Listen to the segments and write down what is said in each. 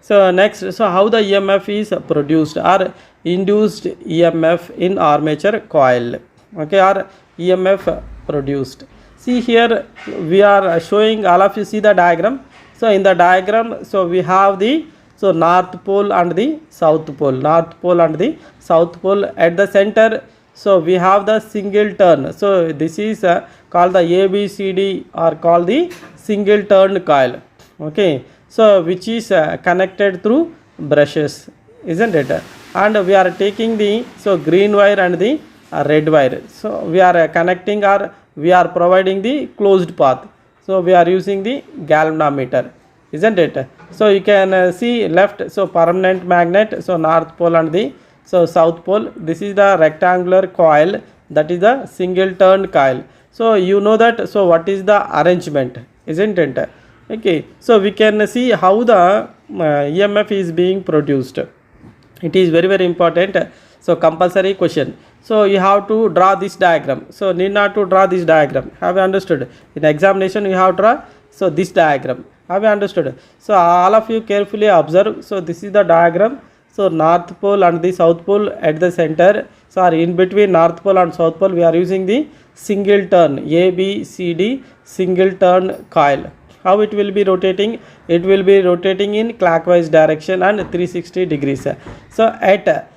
So next, so how the EMF is produced or induced EMF in armature coil, okay, or EMF produced. See here we are showing, all of you see the diagram. So in the diagram, so we have the, so north pole and the south pole, north pole and the south pole at the center. So we have the single turn. So this is called the ABCD or called the single turn coil, okay. So which is connected through brushes, isn't it? And we are taking the, so green wire and the red wire. So we are connecting, or we are providing the closed path. So we are using the galvanometer, isn't it? So you can see left, so permanent magnet, so north pole and the, so south pole. This is the rectangular coil, that is the single turn coil. So you know that, so what is the arrangement, isn't it? Okay, so we can see how the EMF is being produced. It is very important. So compulsory question. So you have to draw this diagram. So need not to draw this diagram. Have you understood? In examination you have to draw, so this diagram. Have you understood? So all of you carefully observe. So this is the diagram. So north pole and the south pole at the center. So in between north pole and south pole we are using the single turn, ABCD single turn coil. How it will be rotating? It will be rotating in clockwise direction and 360 degrees. So at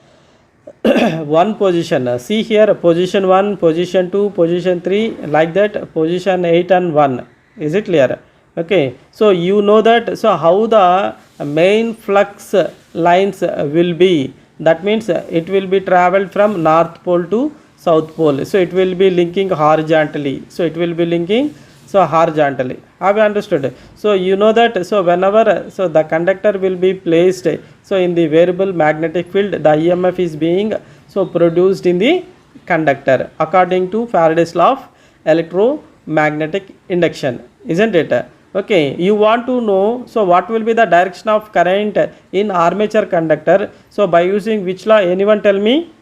one position, see here, position 1, position 2, position 3, like that, position 8 and 1. Is it clear? Okay, so you know that, so how the main flux lines will be, that means it will be traveled from north pole to south pole. So it will be linking horizontally. So it will be linking, so horizontally. Have you understood? So you know that, so whenever, so the conductor will be placed, so in the variable magnetic field, the EMF is being, so produced in the conductor according to Faraday's law of electromagnetic induction, isn't it? Okay, you want to know, so what will be the direction of current in armature conductor? So by using which law? Anyone tell me?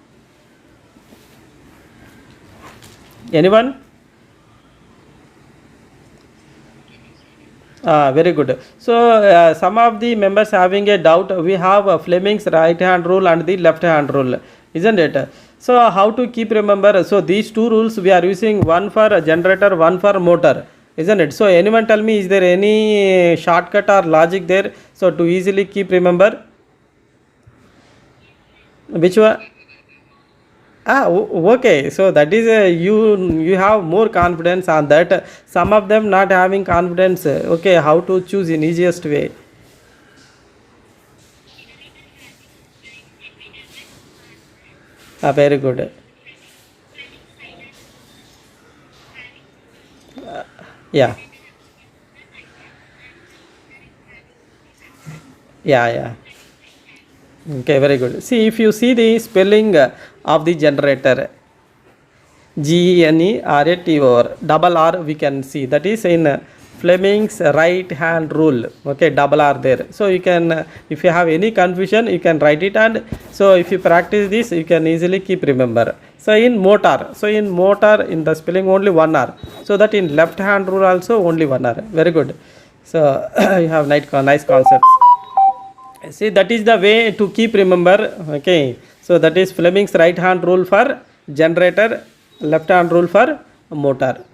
Anyone? Very good. So some of the members having a doubt. We have Fleming's right hand rule and the left hand rule, isn't it? So how to keep remember? So these two rules we are using, one for generator, one for motor, isn't it? So anyone tell me, is there any shortcut or logic there, so to easily keep remember? Which one? Okay, so that is you have more confidence on that. Some of them not having confidence. Okay, how to choose in easiest way? Very good. Yeah, yeah. Okay, very good. See, if you see the spelling of the generator, GENERATOR, double R we can see, that is in Fleming's right hand rule. Okay, double R there. So you can, if you have any confusion, you can write it, and so if you practice this, you can easily keep remember. So in motor, in the spelling only one R. So that in left hand rule also only one R. Very good. So you have nice concepts. See, that is the way to keep remember. Okay, so that is Fleming's right hand rule for generator, left hand rule for motor.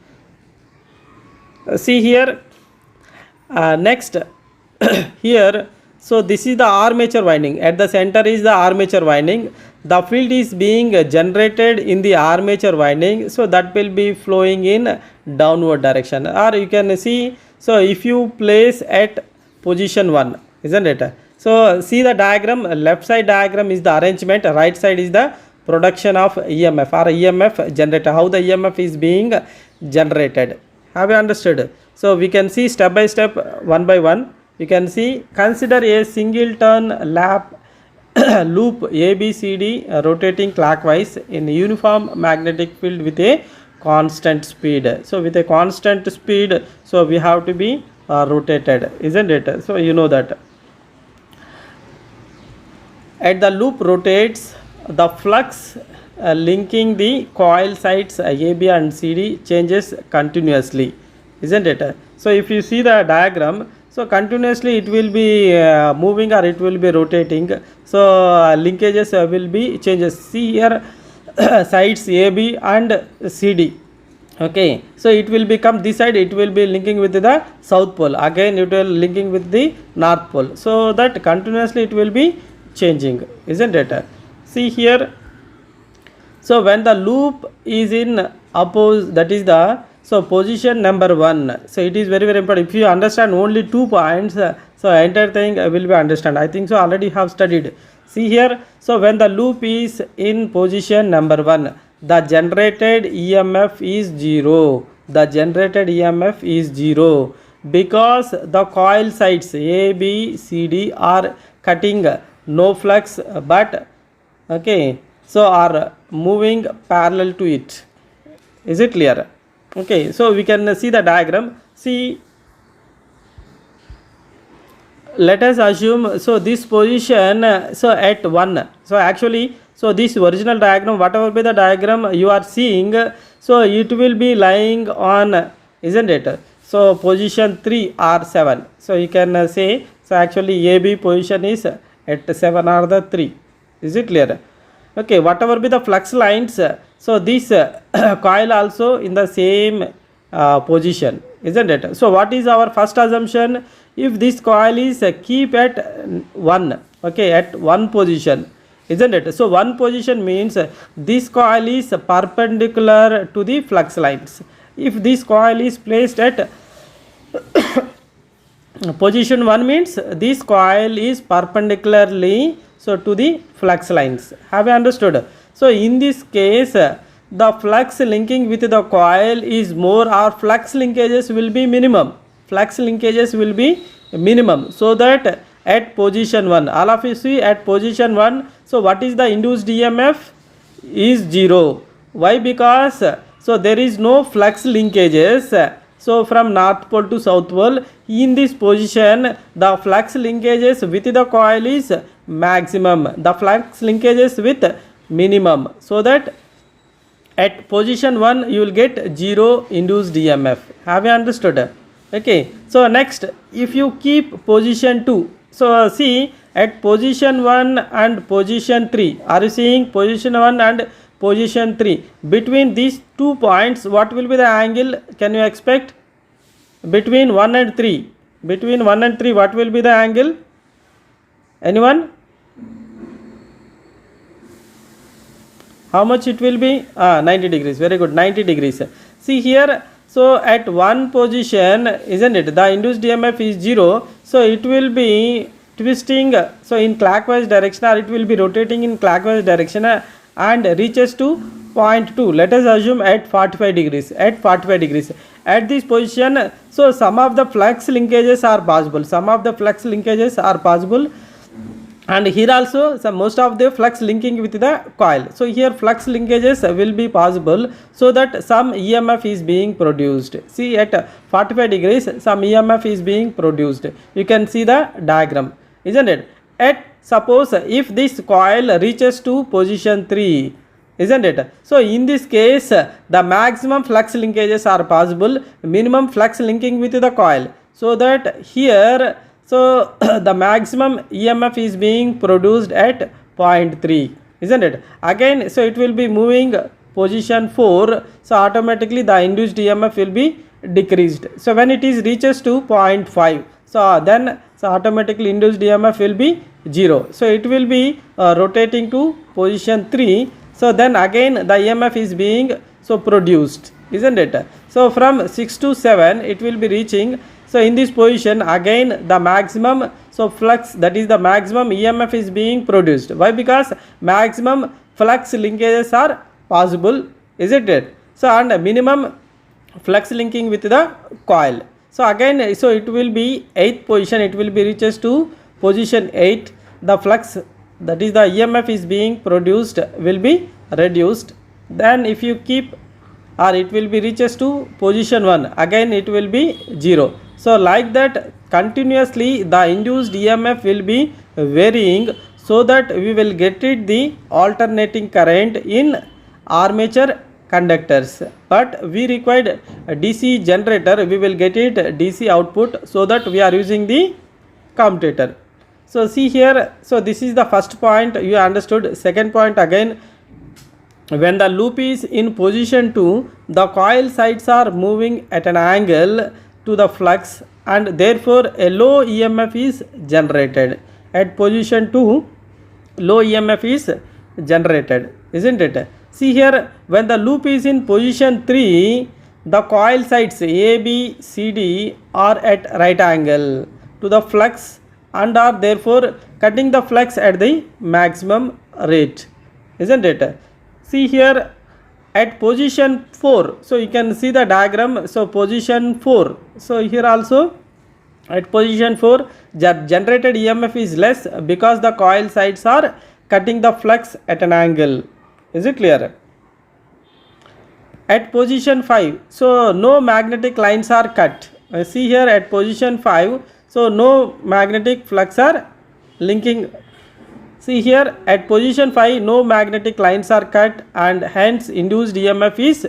See here, next here, so this is the armature winding. At the center is the armature winding. The field is being generated in the armature winding, so that will be flowing in downward direction. Or you can see, so if you place at position 1, isn't it? So see the diagram, left side diagram is the arrangement, right side is the production of EMF or EMF generator, how the EMF is being generated. Have you understood? So we can see step by step, one by one. You can see, consider a single turn lap loop ABCD rotating clockwise in uniform magnetic field with a constant speed. So with a constant speed, so we have to be rotated, isn't it? So you know that. At the loop rotates, the flux linking the coil sides AB and CD changes continuously, isn't it? So if you see the diagram, So continuously it will be moving or it will be rotating. So linkages will be changes. See here sides AB and CD. Okay, so it will become this side, it will be linking with the south pole, again it will linking with the north pole, so that continuously it will be changing, isn't it? See here, so when the loop is in oppose, that is the so position number 1, so it is very very important. If you understand only 2 points, so entire thing will be understand. I think so already have studied. See here, so when the loop is in position number 1, the generated EMF is 0. The generated EMF is 0 because the coil sides A, B, C, D are cutting no flux, but okay, so are moving parallel to it. Is it clear? Okay, so we can see the diagram. See, let us assume so this position so at 1, so actually so this original diagram, whatever be the diagram you are seeing, so it will be lying on, isn't it? So position 3 or 7, so you can say, so actually AB position is at 7 or the 3. Is it clear? Okay, whatever be the flux lines, so this coil also in the same position, isn't it? So what is our first assumption? If this coil is keep at 1, okay, at 1 position, isn't it? So 1 position means this coil is perpendicular to the flux lines. If this coil is placed at position 1 means this coil is perpendicularly so to the flux lines. Have you understood? So in this case the flux linking with the coil is more, or flux linkages will be minimum. Flux linkages will be minimum, so that at position 1, all of you see at position 1, so what is the induced EMF is 0. Why? Because so there is no flux linkages, so from north pole to south pole. In this position the flux linkages with the coil is maximum, the flux linkages with minimum, so that at position 1 you will get 0 induced EMF. Have you understood? Okay, so next if you keep position 2, so see at position 1 and position 3, are you seeing position 1 and position 3, between these 2 points what will be the angle? Can you expect? Between 1 and 3, between 1 and 3 what will be the angle? Anyone? How much it will be? 90 degrees. Very good, 90 degrees. See here, so at 1 position, isn't it, the induced EMF is 0, so it will be twisting so in clockwise direction, or it will be rotating in clockwise direction and reaches to point 2. Let us assume at 45 degrees. At 45 degrees at this position, so some of the flux linkages are possible, some of the flux linkages are possible, and here also some most of the flux linking with the coil. So here flux linkages will be possible, so that some EMF is being produced. See at 45 degrees some EMF is being produced. You can see the diagram, isn't it? At suppose if this coil reaches to position 3, isn't it? So in this case the maximum flux linkages are possible, minimum flux linking with the coil, so that here so the maximum EMF is being produced at 0.3, isn't it? Again, so it will be moving position 4, so automatically the induced EMF will be decreased. So when it is reaches to 0.5, so then so automatically induced EMF will be 0. So it will be rotating to position 3. So then again the EMF is being so produced, isn't it? So from 6 to 7 it will be reaching. So in this position again the maximum so flux, that is the maximum EMF is being produced. Why? Because maximum flux linkages are possible, isn't it? So and minimum flux linking with the coil. So again so it will be 8th position, it will be reaches to position 8. The flux, that is the EMF is being produced, will be reduced. Then if you keep, or it will be reaches to position 1, again it will be 0. So like that continuously the induced EMF will be varying, so that we will get it the alternating current in armature conductors, but we required a DC generator, we will get it DC output, so that we are using the commutator. So see here, so this is the first point you understood. Second point again, when the loop is in position 2, the coil sides are moving at an angle to the flux, and therefore a low EMF is generated. At position 2, low EMF is generated, isn't it? See here, when the loop is in position 3, the coil sides A, B, C, D are at right angle to the flux and are therefore cutting the flux at the maximum rate, isn't it? See here, at position 4, so you can see the diagram. So position 4, so here also at position 4, generated EMF is less because the coil sides are cutting the flux at an angle. Is it clear? At position 5, so no magnetic lines are cut. See here, at position 5, so no magnetic flux are linking. See here, at position 5, no magnetic lines are cut, and hence induced EMF is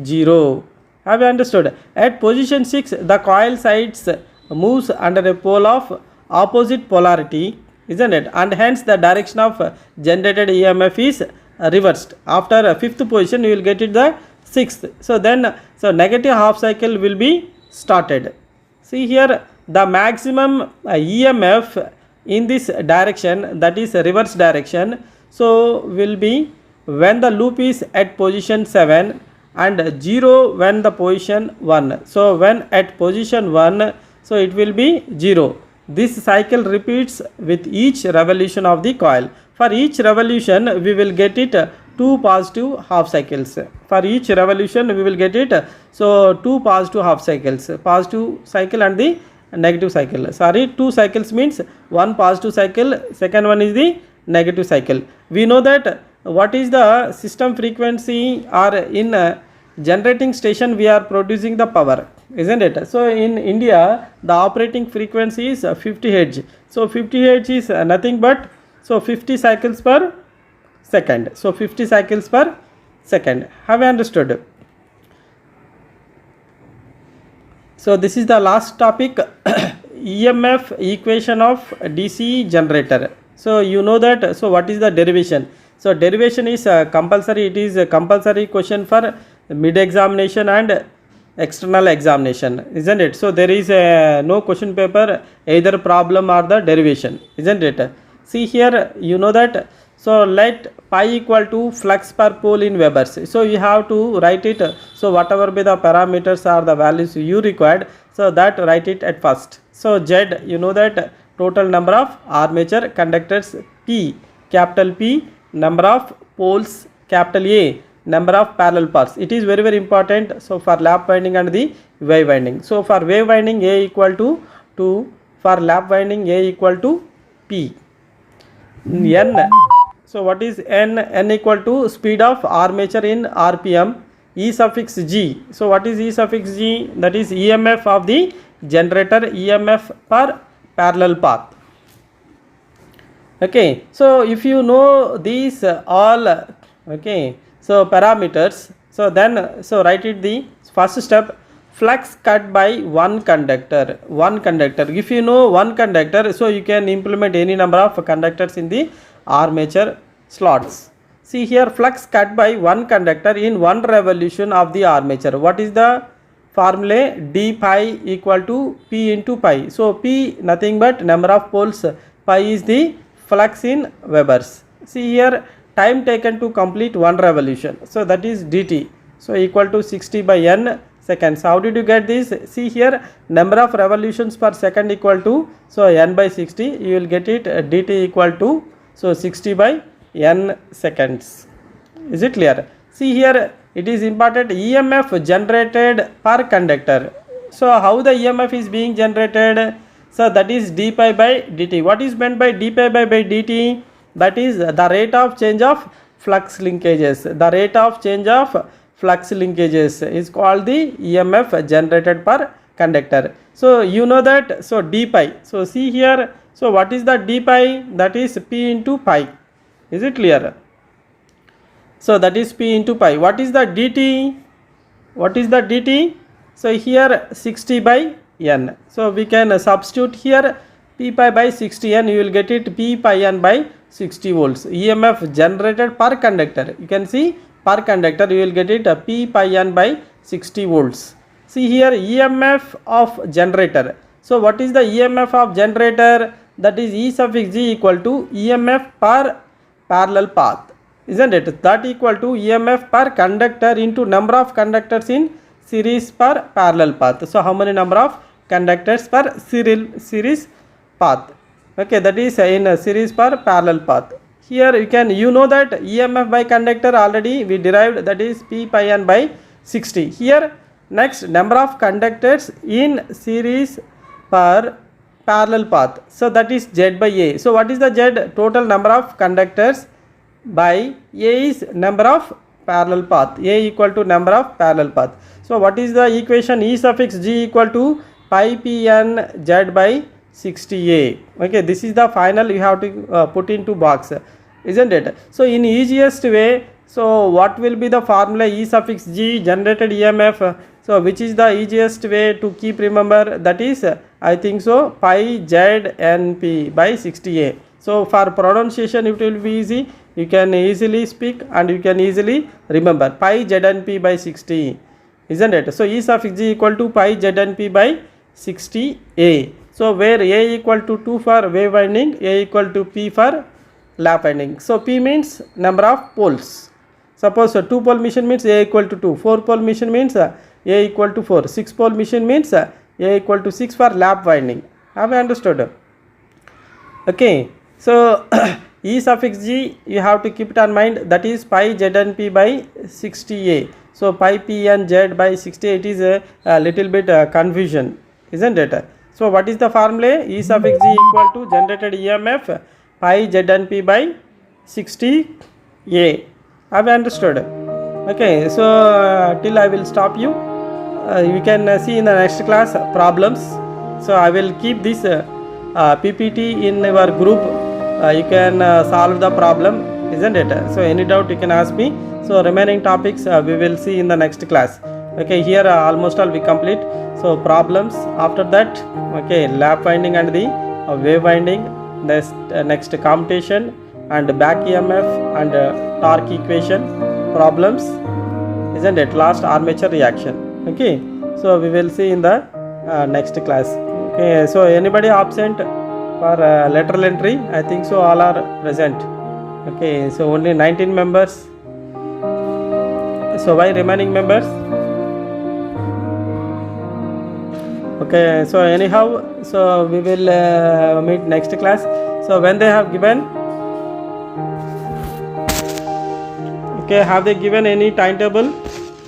0. Have you understood? At position 6, the coil sides moves under a pole of opposite polarity, isn't it? And hence the direction of generated EMF is reversed. After fifth position, you will get it the sixth. So then, so negative half cycle will be started. See here, the maximum EMF in this direction, that is reverse direction, so will be when the loop is at position 7 and 0 when the position 1. So when at position 1, so it will be 0. This cycle repeats with each revolution of the coil. For each revolution, we will get it 2 positive half cycles. For each revolution, we will get it, so 2 positive half cycles, positive cycle and the negative cycle. Sorry, 2 cycles means 1 positive cycle, second one is the negative cycle. We know that what is the system frequency, or in generating station we are producing the power, isn't it? So in India, the operating frequency is 50 Hz. So 50 Hz is nothing but, so 50 cycles per second. So 50 cycles per second. Have you understood? So this is the last topic, EMF equation of DC generator. So you know that, so what is the derivation? So derivation is compulsory. It is a compulsory question for mid examination and external examination, isn't it? So there is no question paper, either problem or the derivation, isn't it? See here, you know that, so let pi equal to flux per pole in Webers. So you have to write it, so whatever be the parameters or the values you required, so that write it at first. So Z, you know that total number of armature conductors P, capital P, number of poles, capital A, number of parallel paths. It is very very important. So for lap winding and the wave winding. So for wave winding, A equal to 2, for lap winding, A equal to P. N, so what is N? N equal to speed of armature in RPM. E suffix G, so what is E suffix G? That is EMF of the generator, EMF per parallel path. Okay, so if you know these all, okay, so parameters, so then, so write it the first step, flux cut by one conductor. If you know one conductor, so you can implement any number of conductors in the armature slots. See here, flux cut by one conductor in one revolution of the armature. What is the formula? D pi equal to P into pi. So P nothing but number of poles, pi is the flux in Webers. See here, time taken to complete one revolution, so that is dt, so equal to 60 by n seconds. How did you get this? See here, number of revolutions per second equal to, so n by 60, you will get it dt equal to, so 60 by n seconds. Is it clear? See here, it is important, EMF generated per conductor. So how the EMF is being generated? So that is d pi by dt. What is meant by d pi by dt? That is the rate of change of flux linkages. The rate of change of flux linkages is called the EMF generated per conductor. So you know that, so d pi. So see here, so what is the d pi? That is P into pi. Is it clear? So that is p into pi. What is the dt? What is the dt? So here 60 by n. So we can substitute here p pi by 60 n. You will get it p pi n by 60 volts. EMF generated per conductor. You can see per conductor you will get it p pi n by 60 volts. See here EMF of generator. So what is the EMF of generator? That is E suffix g equal to EMF per parallel path, isn't it? That equal to EMF per conductor into number of conductors in series per parallel path. So how many number of conductors per series path? Okay, that is in a series per parallel path. Here you know that EMF by conductor already we derived, that is p pi n by 60. Here next number of conductors in series per parallel path. So that is Z by A. So what is the Z? Total number of conductors by A is number of parallel path. A equal to number of parallel path. So what is the equation? E suffix g equal to pi p n Z by 60A. Okay, this is the final you have to put into box, isn't it? So in easiest way, so what will be the formula? E suffix g generated EMF. So which is the easiest way to keep remember? That is I think so pi z n p by 60A. So for pronunciation it will be easy. You can easily speak and you can easily remember pi z n p by 60, isn't it? So E suffix g equal to pi z n p by 60A. So where A equal to 2 for wave winding, A equal to P for lap winding. So P means number of poles. Suppose 2 pole machine means A equal to 2, 4 pole machine means A equal to 4, 6 pole machine means A equal to 6 for lap winding. Have you understood? Okay, so E suffix g you have to keep it in mind, that is pi z n p by 60A. So pi p n z by 60, it is a little bit confusion, isn't it? So what is the formula? E suffix g equal to generated EMF pi z n p by 60A. Have you understood? Okay, so till I will stop you. You can see in the next class problems. So I will keep this PPT in your group. You can solve the problem, isn't it? So any doubt you can ask me. So remaining topics we will see in the next class. Okay, here almost all we complete. So problems after that. Okay, lap winding and the wave winding. Next commutation and back EMF and torque equation problems, isn't it? Last armature reaction. Okay, so we will see in the next class. Okay, so anybody absent for lateral entry? I think so all are present. Okay, so only 19 members. So why remaining members? Okay, so anyhow, so we will meet next class. So when they have given, okay, have they given any timetable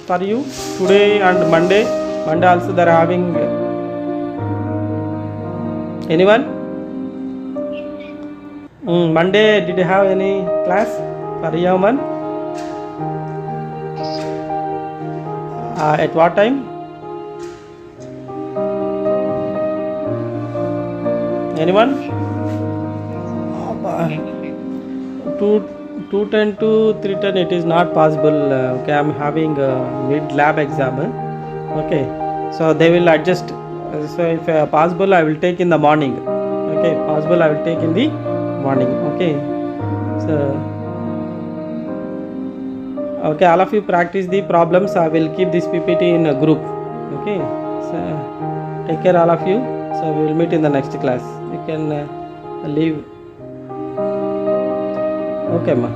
for you today and Monday? Monday also they are having. Anyone? Monday did you have any class for Yaman? At what time? Anyone? 2:10 to 3:10 it is not possible. Okay, I am having mid lab exam. Okay, so they will adjust. So if possible I will take in the morning. Okay, possible I will take in the morning. Okay, so okay, all of you practice the problems. I will keep this PPT in a group. Okay, so take care all of you. So we will meet in the next class. You can leave. Okay, ma.